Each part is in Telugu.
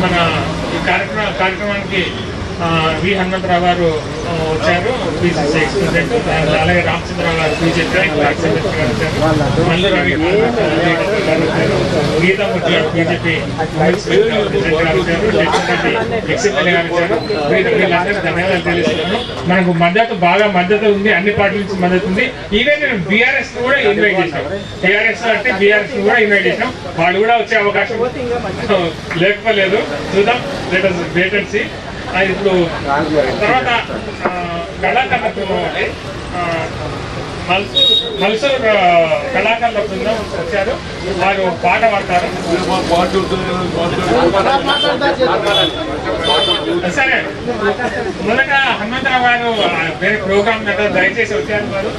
మన ఈ కార్యక్రమానికి వి హనుమంతరావు గారు వచ్చారు, పిసిసి ఎక్స్ ప్రెసిడెంట్. అలాగే రామచంద్రరావు గారు బీజేపీ వచ్చారు, మల్లు రవి గీతామూర్తి గారు బీజేపీ ప్రెసిడెంట్ గారు వచ్చారు, ఎక్స్ఎమ్మెల్యే గారు వచ్చారు. వీళ్ళందరికీ ధన్యవాదాలు తెలుస్తున్నాను. మనకు మద్దతు ఉంది, అన్ని పార్టీల నుంచి మద్దతు ఉంది. ఈవెన్ నేను బీఆర్ఎస్ కూడా ఇన్వైట్ చేశాం, టీఆర్ఎస్ అంటే బీఆర్ఎస్ కూడా ఇన్వైట్ చేసాం. వాళ్ళు కూడా వచ్చే అవకాశం లేకపోలేదు. చూద్దాం, let us wait and see. ఇప్పుడు తర్వాత కళాకారులకు మల్సూర్ కళాకారుల బృందం వచ్చారు, వారు పాట పాడతారు. సరే, మొదట హనుమంతరావు గారు వేరే ప్రోగ్రామ్ దగ్గర దయచేసి వచ్చారు, వారు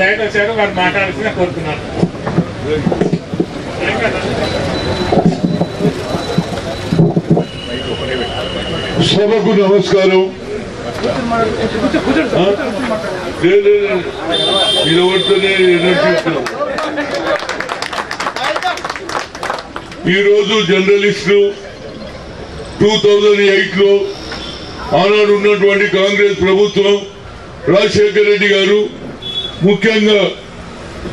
దయచేసి వచ్చారు, వారు మాట్లాడాల్సిన కోరుతున్నారు. సభకు నమస్కారం. ఈరోజు జర్నలిస్టులు 2008లో ఆనాడు ఉన్నటువంటి కాంగ్రెస్ ప్రభుత్వం, రాజశేఖర రెడ్డి గారు ముఖ్యంగా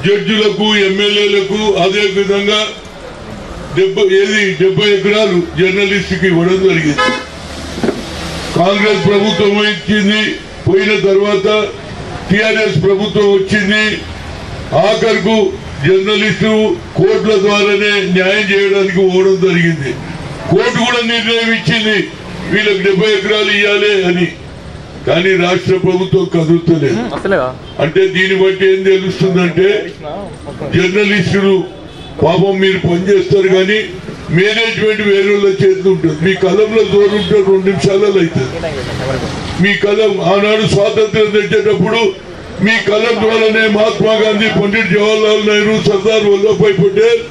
జడ్జిలకు, ఎమ్మెల్యేలకు అదే విధంగా 70 ఎకరాలు జర్నలిస్టుకి ఇవ్వడం జరిగింది. కాంగ్రెస్ ప్రభుత్వం ఇచ్చింది, పోయిన తర్వాత టిఆర్ఎస్ ప్రభుత్వం వచ్చింది. ఆఖరుకు జర్నలిస్టు కోర్టుల ద్వారానే న్యాయం చేయడానికి పోవడం జరిగింది. కోర్టు కూడా నిర్ణయం ఇచ్చింది వీళ్ళకి 70 ఎకరాలు ఇవ్వాలి అని. కానీ రాష్ట్ర ప్రభుత్వం కదులుతలేదు. అంటే దీన్ని బట్టి ఏం తెలుస్తుందంటే, జర్నలిస్టులు పాపం మీరు పనిచేస్తారు కానీ మేనేజ్మెంట్ వేరే చేతి ఉంటుంది. మీ కలంలో జోరు ఉంటే 2 నిమిషాలలో అవుతుంది. మీ కలం ఆనాడు స్వాతంత్రం తెచ్చేటప్పుడు మీ కలం ద్వారానే మహాత్మా గాంధీ, పండిట్ జవహర్లాల్ నెహ్రూ, సర్దార్ వల్లభాయ్ పటేల్,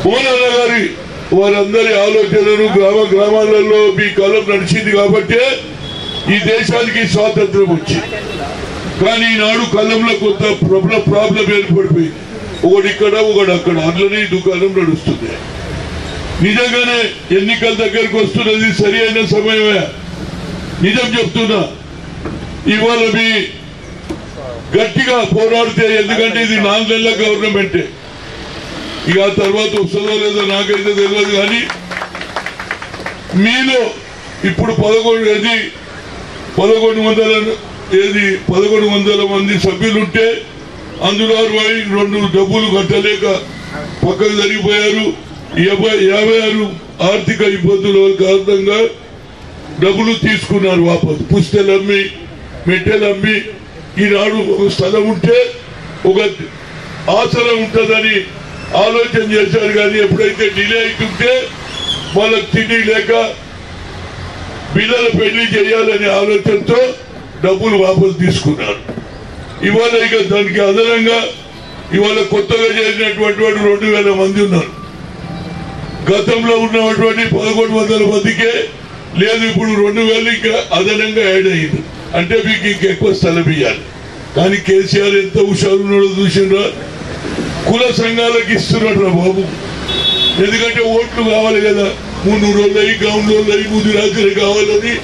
మోనానా గారి వారందరి ఆలోచనలు గ్రామాలలో మీ కలం నడిచింది కాబట్టి ఈ దేశానికి స్వాతంత్రం వచ్చింది. కానీ ఈనాడు కలంలో కొంత ప్రాబ్లం ఏర్పడిపోయింది. ఒకటి ఇక్కడ, ఒకటి అక్కడ, అట్లనే ఈ దుకాణం నడుస్తుంది. నిజంగానే ఎన్నికల దగ్గరకు వస్తున్నది, సరి అయిన సమయమే. నిజం చెప్తున్నా, ఇవాళ మీ గట్టిగా పోరాడితే, ఎందుకంటే ఇది 4 నెలల గవర్నమెంటే, ఇక ఆ తర్వాత వస్తుందో లేదో నాకైతే తెలియదు. కానీ మీలో ఇప్పుడు 1100 మంది సభ్యులుంటే అందులో 62 డబ్బులు కట్టలేక పక్కకు జరిగిపోయారు. 56 ఆర్థిక ఇబ్బందుల కారణంగా డబ్బులు తీసుకున్నారు వాపసు. పుస్తలు అమ్మి, మెట్టెలు అమ్మి, ఈనాడు ఒక స్థలం ఉంటే ఒక ఆసరా ఉంటుందని ఆలోచన చేశారు. కానీ ఎప్పుడైతే డిలే అవుతుంటే వాళ్ళకి తిండి లేక పిల్లల పెళ్లి చేయాలనే ఆలోచనతో డబ్బులు వాపసు తీసుకున్నారు. ఇవాళ ఇక దానికి అదనంగా ఇవాళ కొత్తగా చేరినటువంటి 2000 మంది ఉన్నారు. గతంలో ఉన్నటువంటి 1100 మందికే లేదు, ఇప్పుడు 2000 ఇంకా అదనంగా యాడ్ అయ్యింది. అంటే మీకు ఇంకెక్కువ స్థలం ఇవ్వాలి. కానీ కేసీఆర్ ఎంత హుషారు ఉన్నాడో చూసినా, కుల సంఘాలకు ఇస్తున్నాడు రా బాబు. ఎందుకంటే ఓట్లు కావాలి కదా, 300 రోజులు అయ్యి, గ్రౌండ్ రోజులు అయ్యి, ముదిరాజులు కావాలని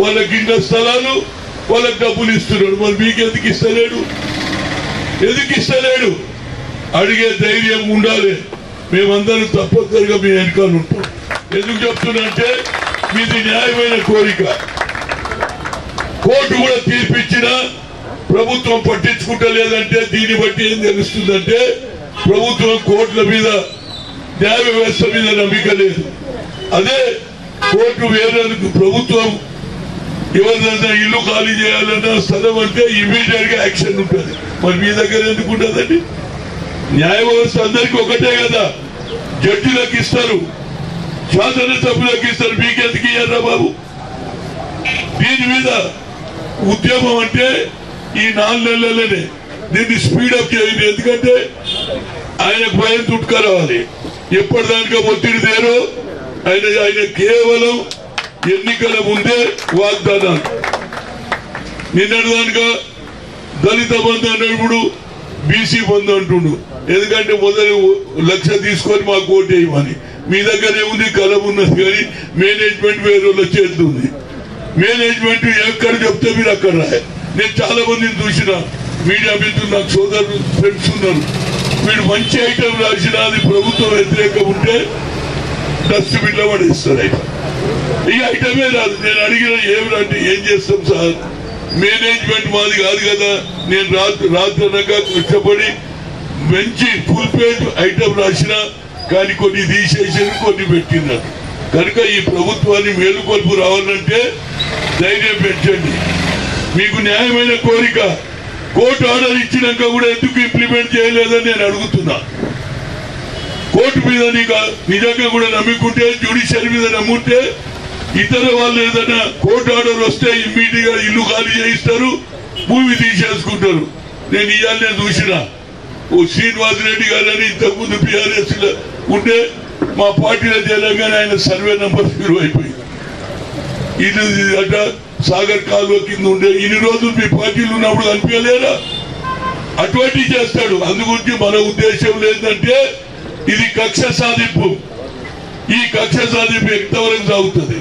వాళ్ళకి ఇంత స్థలాలు, వాళ్ళకి డబ్బులు ఇస్తున్నాడు. మరి మీకు ఎందుకు ఇస్తలేడు? అడిగే ధైర్యం ఉండాలి. మేమందరం తప్పనిసరిగా మీ వెనకాల ఉంటాం. ఎందుకు చెప్తున్నంటే మీది న్యాయమైన కోరిక. కోర్టు కూడా తీర్పిచ్చినా ప్రభుత్వం పట్టించుకుంటలేదంటే దీన్ని బట్టి ఏం తెలుస్తుందంటే, ప్రభుత్వం కోర్టుల మీద, న్యాయ వ్యవస్థ మీద నమ్మిక లేదు. అదే కోర్టు వేరే ప్రభుత్వం ఎవరిదన్నా ఇల్లు ఖాళీ చేయాలన్నా, స్థలం అంటే ఇమీడియట్ గా యాక్షన్ ఉంటుంది. మరి మీ దగ్గర ఎందుకు ఉంటుందండి? న్యాయ వ్యవస్థ అందరికీ ఒకటే కదా. జడ్జిలకు ఇస్తారు, శాసనసభ్యులకు ఇస్తారు, మీకెందుకు ఇయ్యారా బాబు? దీని మీద ఉద్యమం అంటే ఈ 4 నెలలనే దీన్ని స్పీడప్ చేయండి. ఎందుకంటే ఆయనకు భయం చుట్టుకరావాలి. ఎప్పటిదానికా ఒత్తిడి తేరో ఆయన కేవలం ఎన్నికల ముందే వాగ్దానాలు. నిన్నటిదానిగా దళిత బంధు అన్నప్పుడు బీసీ బంధు అంటుండు. ఎందుకంటే మొదలు 1,00,000 తీసుకొని మాకు ఓటు వేయమని. మీ దగ్గర ఏముంది కలం ఉన్నది కానీ మేనేజ్మెంట్ వేరే వాళ్ళ చేస్తుంది. మేనేజ్మెంట్ ఎక్కడ చెప్తే మీరు అక్కడ రాయాలి. నేను చాలా మందిని చూసిన మీడియా మిత్రులు నాకు సోదరులు ఫ్రెండ్స్ ఉన్నారు. వీడు మంచి ఐటమ్ రాసిన అది ప్రభుత్వం వ్యతిరేకం ఉంటే డస్ట్బిన్ లో పడేస్తారు. ఐటమ్ ఈ ఐటమే రాదు. నేను అడిగిన ఏమిటంటే ఏం చేస్తాం సార్, మేనేజ్మెంట్ మాది కాదు కదా. నేను రాత్రి అనగా కష్టపడి మంచి ఫుల్ పేజ్ ఐటమ్ రాసిన కానీ కొన్ని తీసేసారు, కొన్ని పెట్టినారు. కనుక ఈ ప్రభుత్వాన్ని మేలుకొల్పు రావాలంటే ధైర్యం పెంచండి. మీకు న్యాయమైన కోరిక. కోర్టు ఆర్డర్ ఇచ్చినాక కూడా ఎందుకు ఇంప్లిమెంట్ చేయలేదని నేను అడుగుతున్నా. కోర్టు మీద నీకు నిజంగా కూడా నమ్ముకుంటే, జ్యుడిషియరీ మీద నమ్ముంటే ఇతర వాళ్ళు ఏదైనా కోర్టు ఆర్డర్ వస్తే ఇమ్మీడియట్ గా ఇల్లు ఖాళీ చేయిస్తారు, భూమి తీసేసుకుంటారు. నేను ఇవాళ చూసిన ఓ శ్రీనివాసరెడ్డి గారని ఇంతకుముందు PRS లో ఉంటే మా పార్టీలో చేరంగానే ఆయన సర్వే నంబర్ ఫీరో అయిపోయింది. ఇల్లు అట సాగర్ కాలువ కింద ఉండే ఇన్ని రోజులు మీ పార్టీలు ఉన్నప్పుడు కనిపించలేరా? అటువంటి చేస్తాడు. అందుగురించి మన ఉద్దేశం లేదంటే ఇది కక్ష సాధింపు. ఈ కక్ష సాధింపు ఎంతవరకు సాగుతుంది?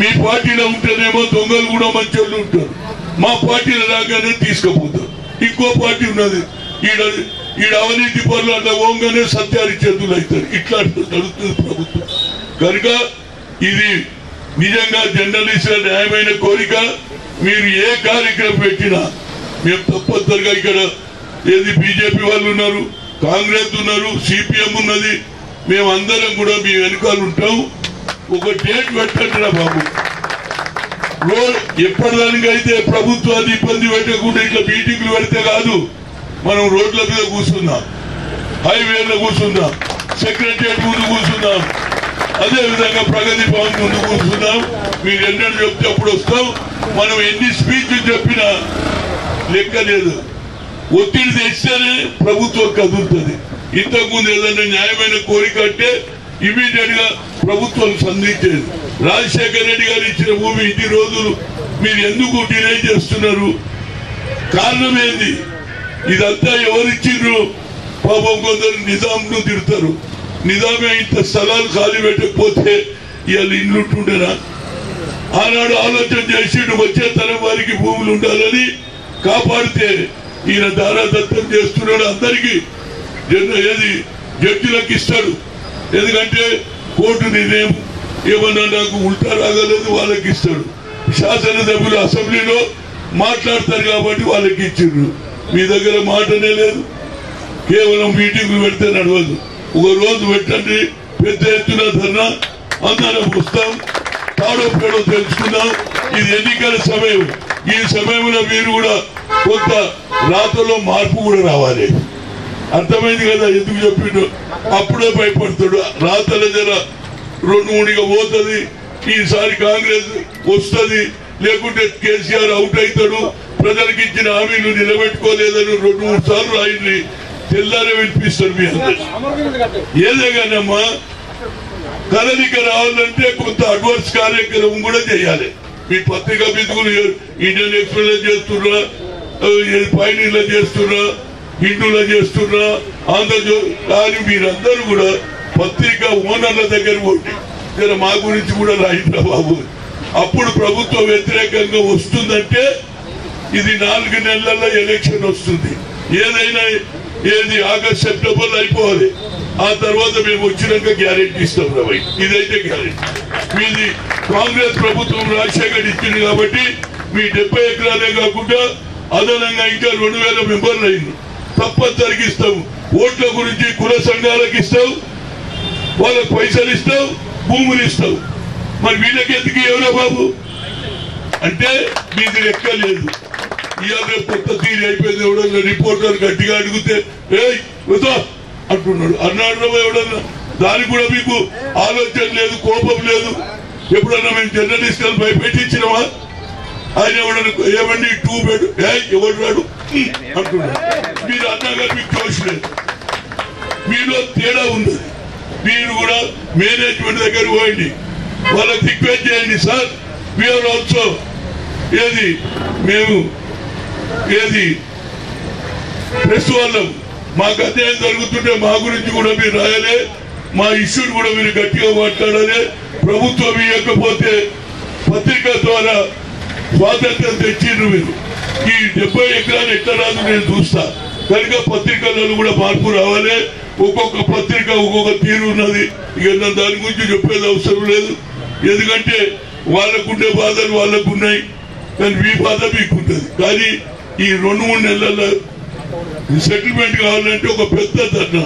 మీ పార్టీలో ఉంటేనేమో దొంగలు కూడా మంచోళ్ళు ఉంటారు, మా పార్టీలో రాగానే తీసుకుపోతారు. ఇంకో పార్టీ ఉన్నది, ఈడ అవినీతి పనులు అట్లా ఓంగానే సత్యారి చేతులు అవుతారు. ఇట్లా నడుస్తుంది ప్రభుత్వం. కనుక ఇది నిజంగా జర్నలిస్టుల న్యాయమైన కోరిక. మీరు ఏ కార్యక్రమం పెట్టినా మేము తప్పనిసరిగా ఇక్కడ ఏది బీజేపీ వాళ్ళు ఉన్నారు, కాంగ్రెస్ ఉన్నారు, CPM ఉన్నది, మేమందరం కూడా మీ వెనుకాల ఉంటాం. ఒక డేట్ పెట్టండి రా బాబు. ఎప్పటిదానికైతే ప్రభుత్వాన్ని ఇబ్బంది పెట్టకుండా ఇట్లా మీటింగ్లు పెడితే కాదు. మనం రోడ్ల మీద కూర్చున్నాం, హైవేలో కూర్చున్నాం, సెక్రటరియట్ ముందు కూర్చున్నాం, అదే విధంగా ప్రగతి భవన్ ముందు కూర్చున్నాం. మీరు ఎన్నడూ చెప్తే అప్పుడు వస్తాం. మనం ఎన్ని స్పీచ్లు చెప్పినా లెక్క లేదు. ఒత్తిడి తెస్తేనే ప్రభుత్వం కదులుతుంది. ఇంతకుముందు ఏదైనా న్యాయమైన కోరిక అంటే ఇమీడియట్ గా ప్రభుత్వం సంధించేది. రాజశేఖర రెడ్డి గారు ఇచ్చిన భూమి ఇన్ని రోజులు మీరు ఎందుకు డిలే చేస్తున్నారు? కారణం ఏంది? ఇదంతా ఎవరిచ్చిండ్రు? పాపం కొందరు నిజాంను తిడతారు. నిజామే ఇంత స్థలాలు ఖాళీ పెట్టకపోతే ఇవాళ ఇల్లు ఉంటుండేనా? ఆనాడు ఆలోచన చేసిండు వచ్చే తరం వారికి భూములు ఉండాలని. కాపాడితే ఈయన దారాదత్తం చేస్తున్నాడు. అందరికీ ఏది జడ్జిలకు ఇస్తాడు. ఎందుకంటే కోర్టు నిర్ణయం ఏమన్నా నాకు ఉల్టా రాగలేదు వాళ్ళకి ఇస్తాడు. శాసనసభ్యులు అసెంబ్లీలో మాట్లాడతారు కాబట్టి వాళ్ళకి ఇచ్చిండ్రు. మీ దగ్గర మాటనే లేదు. కేవలం మీటింగ్లు పెడితే నడవదు. ఒక రోజు పెట్టండి, పెద్ద ఎత్తున ధర్నా, అందరం వస్తాం, తాడో పేడో తెలుసుకుందాం. ఇది ఎన్నికల సమయం. ఈ సమయంలో మీరు కూడా కొంత రాతలో మార్పు కూడా రావాలి. అర్థమైంది కదా ఎందుకు చెప్పిండు? అప్పుడే భయపడతాడు. రాతల జర 2-3 పోతుంది. ఈసారి కాంగ్రెస్ వస్తుంది, లేకుంటే కేసీఆర్ అవుట్ అవుతాడు, ప్రజలకు ఇచ్చిన హామీలు నిలబెట్టుకోలేదని 2-3 సార్లు రాయింది. తెల్లారే వినిపిస్తారు మీ అందరు. ఏదే కానమ్మా కదలిక రావాలంటే కొంత అడ్వాన్స్ కార్యక్రమం కూడా చేయాలి. మీ పత్రికా మిత్రులు ఇండియన్ ఎక్స్ప్రెస్ చేస్తున్నా, పైనీలో చేస్తున్నా, హిందూలో చేస్తున్నా, ఆంధ్రజ్యోతి. కానీ మీరందరూ కూడా పత్రికా ఓనర్ల దగ్గర పోండి. మా గురించి కూడా రాయిండ్రా బాబు. అప్పుడు ప్రభుత్వం వ్యతిరేకంగా వస్తుందంటే ఇది 4 నెలల్లో ఎలక్షన్ వస్తుంది. ఏదైనా ఏది ఆగస్ట్ సెప్టెంబర్ అయిపోవాలి. ఆ తర్వాత మేము వచ్చినాక గ్యారెంటీ ఇస్తాం రాబోయ్. ఇదైతే గ్యారెంటీ. మీది కాంగ్రెస్ ప్రభుత్వం రాజశేఖర్ ఇచ్చింది కాబట్టి మీ 70 ఎకరాలే కాకుండా అదనంగా ఇంకా 2000 మెంబర్లు అయింది. తప్పనిసరికి ఇస్తాం. ఓట్ల గురించి కుల సంఘాలకు ఇస్తాం, వాళ్ళకు పైసలు ఇస్తాం, భూములు ఇస్తాం. మరి వీళ్ళకి ఎందుకు ఎవరా బాబు అంటే మీది లెక్క లేదు. ఇవాళ కొత్త తీరు అయిపోయింది. ఎవడన్నా రిపోర్టర్ గట్టిగా అడిగితే అంటున్నాడు. అన్నాడు ఎవడన్నా. దానికి కూడా మీకు ఆలోచన లేదు, కోపం లేదు. ఎప్పుడన్నా మేము జర్నలిస్టులు భయపెట్టించినామా? ఆయన ఎవడన్నా ఏమండి 2 బెడ్ ఎవడు రాడు అంటున్నాడు. మీరు అన్నాగా మీకు చూసలేదు. మీలో తేడా ఉంది. మీరు కూడా మేనేజ్మెంట్ దగ్గర పోయండి, వాళ్ళకి రిక్వెస్ట్ చేయండి. సార్ వీఆర్ ఆల్సో ఏది మేము ఏది ప్రెస్ వాళ్ళం, మాకు అన్యాయం జరుగుతుంటే మా గురించి కూడా మీరు రాయాలి. మా ఇష్యూని కూడా మీరు గట్టిగా మాట్లాడాలి. ప్రభుత్వం ఇవ్వకపోతే పత్రిక ద్వారా స్వాతంత్రం తెచ్చిండ్రు మీరు. ఈ 70 ఎకరాలు ఎట్లా రాదు నేను చూస్తా. కనుక పత్రికలలో కూడా మార్పు రావాలి. ఒక్కొక్క పత్రిక ఒక్కొక్క తీరు ఉన్నది. ఇక దాని గురించి చెప్పేది అవసరం లేదు. ఎందుకంటే వాళ్ళకుండే బాధలు వాళ్ళకు ఉన్నాయి, కానీ మీ బాధ మీకుంటుంది. కానీ ఈ 2-3 నెలల సెటిల్మెంట్ కావాలంటే ఒక పెద్ద ధర్నా.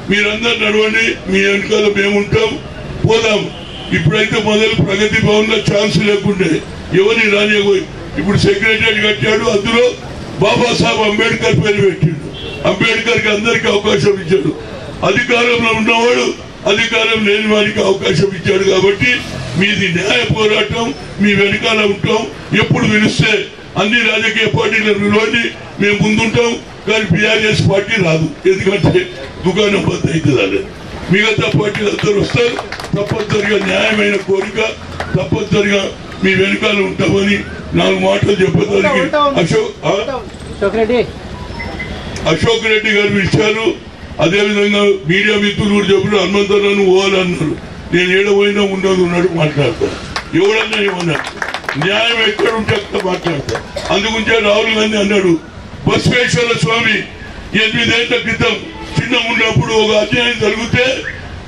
మీరందరూ నడవండి, మీ వెనకాల మేముంటాం, పోదాం. ఇప్పుడైతే మొదలు ప్రగతి భవన్ లో ఛాన్స్ లేకుండే ఎవరిని రానిపోయి ఇప్పుడు సెక్రటరీ కట్టాడు. అందులో బాబాసాహెబ్ అంబేద్కర్ పేరు పెట్టిండు. అంబేద్కర్ కి అందరికి అవకాశం ఇచ్చాడు. అధికారంలో ఉన్నవాడు అధికారం లేని వారికి అవకాశం ఇచ్చాడు. కాబట్టి మీది న్యాయ పోరాటం, మీ వెనకాల ఉంటాం. ఎప్పుడు పిలిస్తే అన్ని రాజకీయ పార్టీలను పిలవండి, మేము ముందుంటాం. కానీ బీఆర్ఎస్ పార్టీ రాదు, ఎందుకంటే దుకాణం బంద్ అవుతుంది. మిగతా పార్టీలు అందరూ వస్తారు. తప్పనిసరిగా న్యాయమైన కోరిక, తప్పనిసరిగా మీ వెనకాల ఉంటామని 4 మాటలు చెప్పడానికి అశోక్ రెడ్డి గారు పిలిచారు. అదేవిధంగా మీడియా మిత్రులు కూడా చెప్పారు, హనుమంతరావు పోవాలన్నారు. నేను ఏడవైనా ఉండదు ఉన్నాడు మాట్లాడతాను. ఎవడన్నా ఏమన్నా న్యాయం ఎక్కడ ఉంటే అక్కడ మాట్లాడతా. అందుగురించే రాహుల్ గాంధీ అన్నాడు, బసవేశ్వర స్వామి 8 ఏళ్ల క్రితం చిన్న ఉన్నప్పుడు ఒక అన్యాయం జరిగితే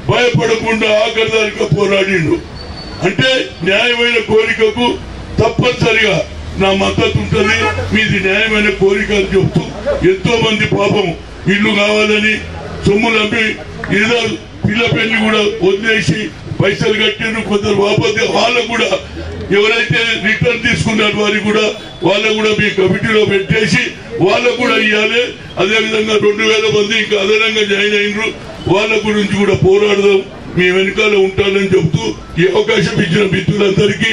భయపడకుండా ఆఖరి దానికి పోరాడిండు. అంటే న్యాయమైన కోరికకు తప్పనిసరిగా నా మద్దతు ఉంటుంది. మీది న్యాయమైన కోరిక అని చెప్తూ ఎంతో మంది పాపం ఇల్లు కావాలని సొమ్ములు అమ్మి ఏదో పిల్ల పెళ్లి కూడా వదిలేసి పైసలు కట్టిండ్రు. కొందరు వాపస్ వాళ్ళకు కూడా ఎవరైతే రిటర్న్ తీసుకున్నారు వారికి కూడా వాళ్ళకు కూడా మీ కమిటీలో పెట్టేసి వాళ్ళకు కూడా ఇవ్వాలి. అదేవిధంగా 2000 మంది ఇంకా అదనంగా జాయిన్ అయినరు. వాళ్ళ గురించి కూడా పోరాడదాం, మీ వెనకాల ఉంటానని చెప్తూ ఈ అవకాశం ఇచ్చిన మిత్రులందరికీ,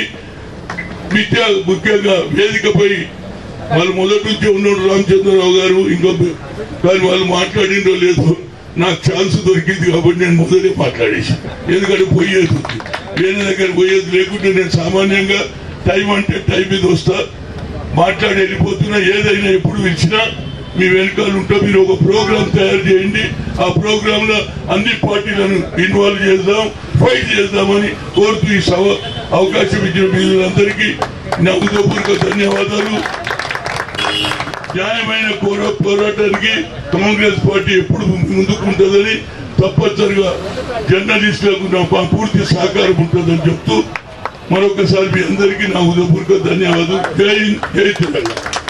ముఖ్యంగా వేదికపై వాళ్ళు మొదటి నుంచి ఉన్నాడు రామచంద్రరావు గారు, ఇంకా కానీ వాళ్ళు మాట్లాడిందో లేదు, నాకు ఛాన్స్ దొరికింది కాబట్టి నేను మొదలే మాట్లాడేసి. ఎందుకంటే పోయేది వేరే దగ్గర పోయేది లేకుంటే నేను సామాన్యంగా టైం అంటే టైం మీద వస్తా, మాట్లాడి వెళ్ళిపోతున్నా. ఏదైనా ఎప్పుడు పిలిచినా మీ వెనకాల ఉంటా. మీరు ఒక ప్రోగ్రాం తయారు చేయండి. ఆ ప్రోగ్రామ్ లో అన్ని పార్టీలను ఇన్వాల్వ్ చేద్దాం, ఫైట్ చేద్దామని కోరుతూ ఈ అవకాశం ఇచ్చిన మీరందరికీ నా హృదయపూర్వక ధన్యవాదాలు. న్యాయమైన పోరాటానికి కాంగ్రెస్ పార్టీ ఎప్పుడు ముందుకుంటుందని, తప్పనిసరిగా జర్నలిస్టులకు నా పూర్తి సహకారం ఉంటుందని చెప్తూ మరొకసారి మీ అందరికీ నా హృదయపూర్వక ధన్యవాదాలు. జై హింద్, జై తెలంగాణ.